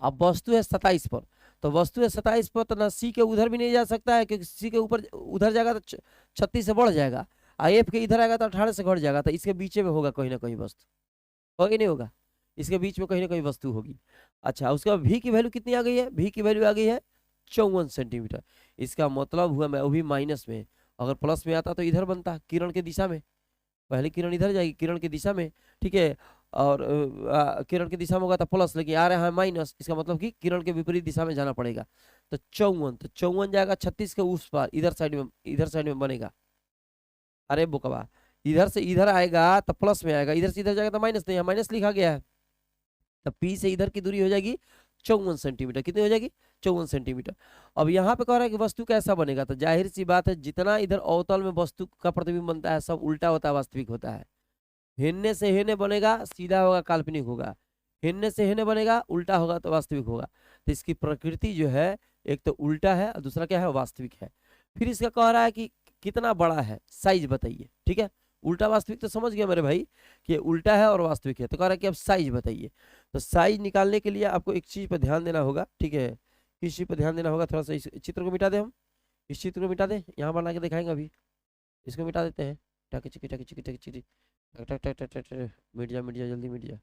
अब वस्तु है 27 पर, तो वस्तु है 27 पर, तो ना C के उधर भी नहीं जा सकता है, क्योंकि C के ऊपर उधर जाएगा तो 36 से बढ़ जाएगा, F के इधर आएगा तो 18 से घट जाएगा, तो इसके बीच में होगा कहीं ना कहीं वस्तु, होगी नहीं होगा, इसके बीच में कहीं ना कहीं वस्तु होगी। अच्छा, उसके बाद V की वैल्यू कितनी आ गई है, V की वैल्यू आ गई है 54 सेंटीमीटर। इसका मतलब हुआ, मैं अभी माइनस में, अगर प्लस में आता तो इधर बनता, किरण के दिशा में, पहली किरण इधर जाएगी किरण की दिशा में, ठीक है। और किरण की दिशा में होगा तो प्लस, लेकिन आ रहा है माइनस, इसका मतलब कि किरण के विपरीत दिशा में जाना पड़ेगा। तो 54, तो 54 जाएगा 36 के उस पार, इधर साइड में, इधर साइड में बनेगा। अरे बुकवा, इधर से इधर आएगा तो प्लस में आएगा, इधर से इधर जाएगा तो माइनस, नहीं माइनस लिखा गया है। तो P से इधर की दूरी हो जाएगी 54 सेंटीमीटर। कितनी हो जाएगी, 54 सेंटीमीटर। अब यहाँ पे कह रहा है कि वस्तु कैसा बनेगा, तो जाहिर सी बात है, जितना इधर अवतल में वस्तु का प्रतिबिंब बनता है सब उल्टा होता है, वास्तविक होता है। हिन्ने से हिन्ने बनेगा, सीधा होगा, काल्पनिक होगा। हिन्ने से हिन्ने बनेगा, उल्टा होगा तो वास्तविक होगा। तो इसकी प्रकृति जो है, एक तो उल्टा है और दूसरा क्या है, वास्तविक है। फिर इसका कह रहा है कि कितना बड़ा है, साइज बताइए, ठीक है। उल्टा वास्तविक तो समझ गया मेरे भाई कि उल्टा है और वास्तविक है, तो कह रहा है कि अब साइज बताइए। तो साइज निकालने के लिए आपको एक चीज पर ध्यान देना होगा, ठीक है। किस चीज पर ध्यान देना होगा, थोड़ा सा इस चित्र को मिटा दे, हम इस चित्र को मिटा दे, यहाँ बना के दिखाएंगे अभी। इसको मिटा देते हैं, टक चिकी टक चिकी टक चिकी टक टक टक टक टक, मिट जा मिट जा, जल्दी मिट जा।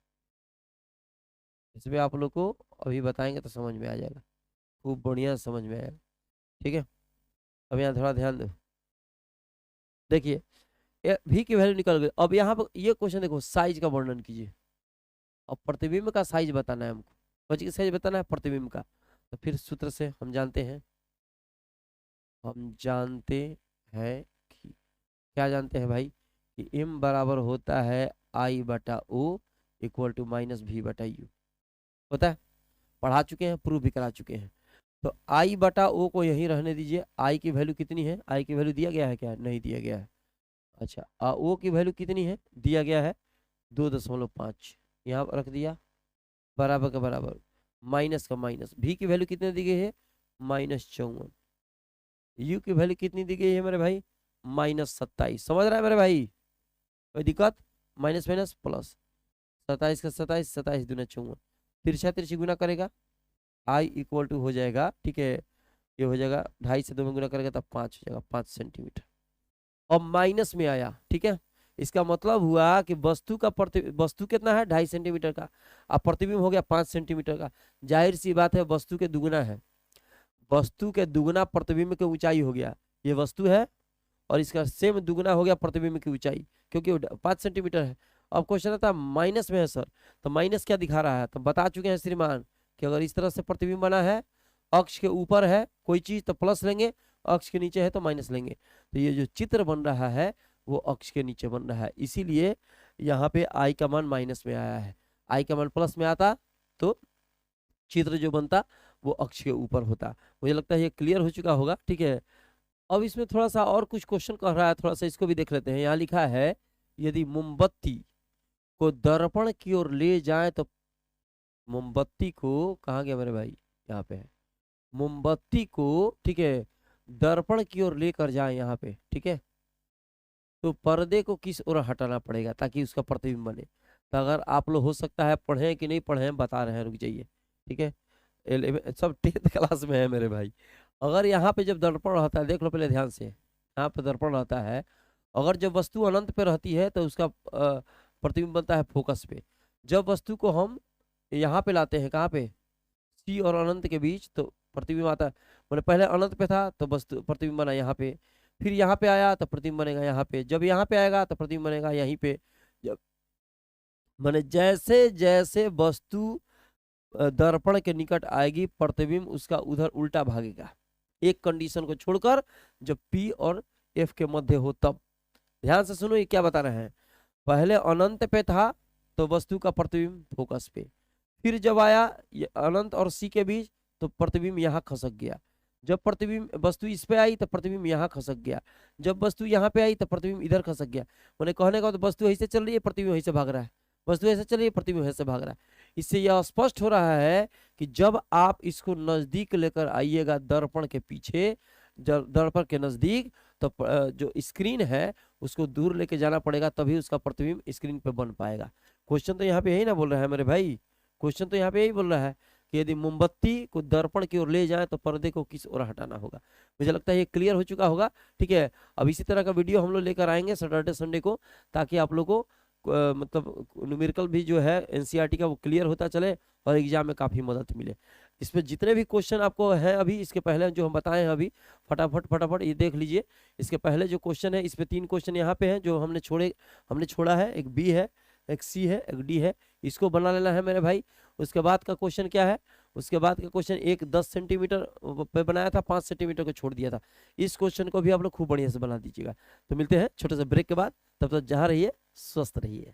इसमें आप लोग को अभी बताएंगे तो समझ में आ जाएगा, खूब बढ़िया समझ में आएगा, ठीक है। अब यहाँ थोड़ा ध्यान दो, देखिए V की वैल्यू निकल गई। अब यहाँ पर ये क्वेश्चन देखो, साइज का वर्णन कीजिए। अब प्रतिबिंब का साइज बताना है हमको, बच्चे की साइज बताना है प्रतिबिंब का। तो फिर सूत्र से हम जानते हैं, कि क्या जानते हैं भाई, कि M बराबर होता है I/O इक्वल टू -V/U, होता है। पढ़ा चुके हैं, प्रूव भी करा चुके हैं। तो I/O को यहीं रहने दीजिए। I की वैल्यू कितनी है, I की वैल्यू दिया गया है क्या, नहीं दिया गया है। अच्छा, O की वैल्यू कितनी है, दिया गया है 2.5, यहाँ पर रख दिया, बराबर का बराबर, माइनस का माइनस। V की वैल्यू कितनी दी गई है, -54। U की वैल्यू कितनी दी गई है मेरे भाई, -27। समझ रहा है मेरे भाई, कोई दिक्कत, माइनस माइनस प्लस, 27 का 27, 27 दूना 54, तिरछा तिरछी गुना करेगा, I इक्वल टू हो जाएगा, ठीक है, ये हो जाएगा 2.5 से 2 में गुना करेगा तब 5 हो जाएगा, 5 सेंटीमीटर। अब माइनस में आया, ठीक है। इसका मतलब हुआ कि वस्तु कितना है, 2.5 सेंटीमीटर का, अब प्रतिबिंब हो गया 5 सेंटीमीटर का। जाहिर सी बात है, वस्तु के दुगुना है, वस्तु के दुगुना प्रतिबिंब की ऊंचाई हो गया। ये वस्तु है और इसका सेम दुगुना हो गया प्रतिबिंब की ऊंचाई, क्योंकि 5 सेंटीमीटर है। अब क्वेश्चन आता है माइनस में है सर, तो माइनस क्या दिखा रहा है, तो बता चुके हैं श्रीमान कि अगर इस तरह से प्रतिबिंब बना है, अक्ष के ऊपर है कोई चीज तो प्लस लेंगे, अक्ष के नीचे है तो माइनस लेंगे। तो ये जो चित्र बन रहा है वो अक्ष के नीचे बन रहा है, इसीलिए यहाँ पे I का मान माइनस में आया है। I का मान प्लस में आता तो चित्र जो बनता वो अक्ष के ऊपर होता। मुझे लगता है ये क्लियर हो चुका होगा, ठीक है। अब इसमें थोड़ा सा और कुछ क्वेश्चन कह रहा है, थोड़ा सा इसको भी देख लेते हैं। यहाँ लिखा है, यदि मोमबत्ती को दर्पण की ओर ले जाए तो, मोमबत्ती को, कहाँ गया मेरे भाई, यहाँ पे है, मोमबत्ती को, ठीक है, दर्पण की ओर लेकर जाए यहाँ पे, ठीक है। तो पर्दे को किस ओर हटाना पड़ेगा ताकि उसका प्रतिबिंब बने। तो अगर आप लोग हो सकता है पढ़े कि नहीं पढ़े बता रहे हैं, रुक जाइए, ठीक है। सब 10th क्लास में है मेरे भाई। अगर यहाँ पे जब दर्पण रहता है, देख लो पहले ध्यान से, यहाँ पे दर्पण रहता है, अगर जब वस्तु अनंत पे रहती है तो उसका प्रतिबिंब बनता है फोकस पे। जब वस्तु को हम यहाँ पे लाते हैं, कहाँ पे, सी और अनंत के बीच, तो प्रतिबिंब आता है। मैंने पहले अनंत पे था तो वस्तु प्रतिबिंब बना यहाँ पे, फिर यहाँ पे आया तो प्रतिबिंब बनेगा यहाँ पे, जब यहाँ पे आएगा तो प्रतिबिंब बनेगा यहीं पे। जब मैंने जैसे जैसे वस्तु दर्पण के निकट आएगी प्रतिबिंब उसका उधर उल्टा भागेगा, एक कंडीशन को छोड़कर, जब P और F के मध्य हो तब। ध्यान से सुनो ये क्या बता रहे हैं। पहले अनंत पे था तो वस्तु का प्रतिबिंब फोकस पे, फिर जब आया अनंत और C के बीच तो प्रतिबिंब यहाँ खसक गया, जब प्रतिबिंब वस्तु इस पे आई तो प्रतिबिंब यहाँ खसक गया, जब वस्तु यहाँ पे आई तो प्रतिबिंब इधर खसक गया। मैंने कहने का तो वस्तु ऐसे चल रही है, प्रतिबिंब ऐसे भाग रहा है, वस्तु ऐसे चल रही है, प्रतिबिंब ऐसे भाग रहा है। इससे यह स्पष्ट हो रहा है कि जब आप इसको नजदीक लेकर आइएगा दर्पण के पीछे, दर्पण के नजदीक, तो जो स्क्रीन है उसको दूर लेके जाना पड़ेगा, तभी उसका प्रतिबिंब स्क्रीन पे बन पाएगा। क्वेश्चन तो यहाँ पे यही ना बोल रहा है मेरे भाई, क्वेश्चन तो यहाँ पे यही बोल रहा है कि यदि मोमबत्ती को दर्पण की ओर ले जाए तो पर्दे को किस ओर हटाना होगा। मुझे लगता है ये क्लियर हो चुका होगा, ठीक है। अब इसी तरह का वीडियो हम लोग लेकर आएंगे सैटरडे संडे को, ताकि आप लोगों को मतलब न्यूमेरिकल भी जो है एनसीईआरटी का वो क्लियर होता चले और एग्जाम में काफ़ी मदद मिले। इसमें जितने भी क्वेश्चन आपको हैं अभी, इसके पहले जो हम बताए हैं अभी, फटाफट फटाफट ये देख लीजिए। इसके पहले जो क्वेश्चन है, इसमें 3 क्वेश्चन यहाँ पे हैं जो हमने छोड़ा है, एक बी है, एक सी है, एक डी है, इसको बना लेना है मेरे भाई। उसके बाद का क्वेश्चन क्या है, उसके बाद का क्वेश्चन एक 10 सेंटीमीटर पे बनाया था, 5 सेंटीमीटर को छोड़ दिया था। इस क्वेश्चन को भी आप लोग खूब बढ़िया से बना दीजिएगा। तो मिलते हैं छोटे से ब्रेक के बाद, तब तक जहाँ रहिए स्वस्थ रहिए।